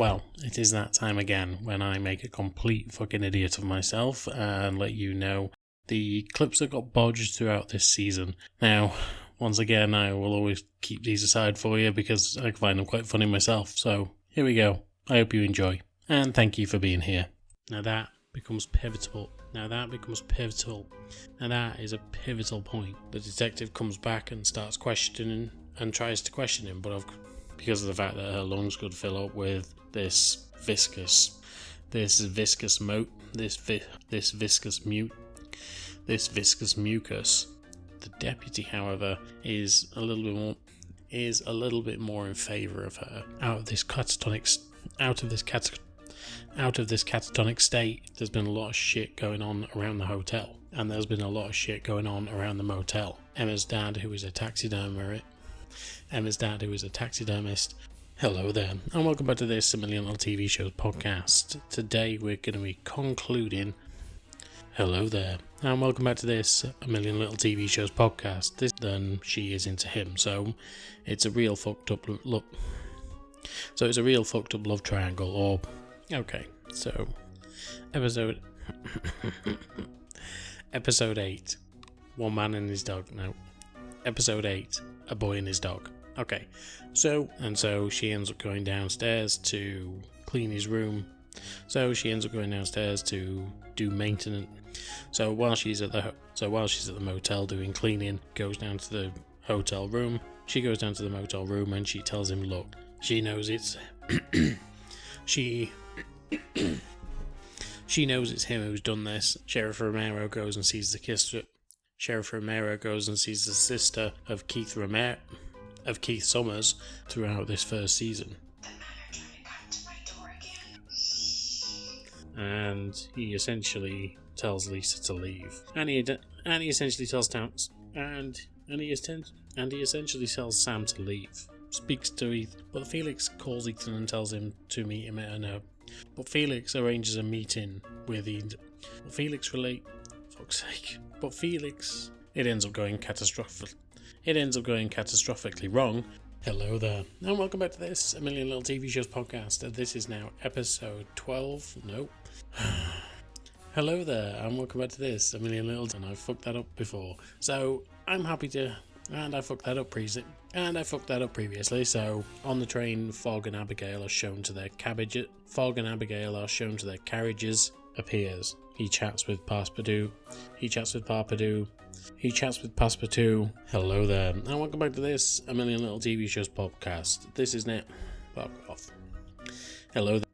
Well, it is that time again when I make a complete fucking idiot of myself and let you know the clips that got bodged throughout this season. Now, once again, I will always keep these aside for you because I find them quite funny myself. So, here we go. I hope you enjoy. And thank you for being here. Now that becomes pivotal. Now that is a pivotal point. The detective comes back and starts questioning and tries to question him, but because of the fact that her lungs could fill up with this viscous mucus. The deputy, however, is a little bit more in favour of her out of this catatonic state. There's been a lot of shit going on around the hotel, and there's been a lot of shit going on around the motel. Emma's dad, who is a taxidermist. Hello there, and welcome back to this A Million Little TV Shows podcast. Today we're going to be concluding. Hello there, and welcome back to this A Million Little TV Shows podcast. Then she is into him, so it's a real fucked up look. So it's a real fucked up love triangle. Or okay, so episode 8. One man and his dog. No, episode 8. A boy and his dog. Okay, so she ends up going downstairs to clean his room. So she ends up going downstairs to do maintenance. So while she's at the motel doing cleaning, goes down to the hotel room. She goes down to the motel room and she tells him, look, she knows it's she knows it's him who's done this. Sheriff Romero goes and sees the sister of Keith Summers throughout this first season. And he essentially tells Lisa to leave. And he essentially tells Sam to leave. Speaks to Ethan, but Felix calls Ethan and tells him to meet him at an But Felix arranges a meeting with Ethan. It ends up going catastrophically wrong. Hello there, and welcome back to this A Million Little TV Shows podcast. This is now episode 12. Nope. Hello there, and welcome back to this A Million Little. And I fucked that up before, so I'm happy to. And I fucked that up previously. So on the train, Fogg and Abigail are shown to their carriages. Appears. He chats with Passepartout. Hello there, and welcome back to this A Million Little TV Shows podcast. This is now. Fuck off. Hello there.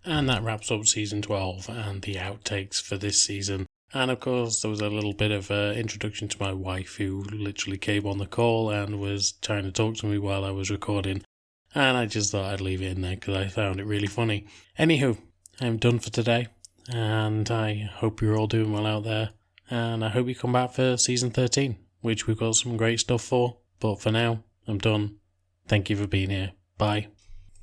And that wraps up season 12 and the outtakes for this season. And of course, there was a little bit of introduction to my wife, who literally came on the call and was trying to talk to me while I was recording. And I just thought I'd leave it in there because I found it really funny. Anywho, I'm done for today. And I hope you're all doing well out there. And I hope you come back for season 13, which we've got some great stuff for. But for now, I'm done. Thank you for being here. Bye.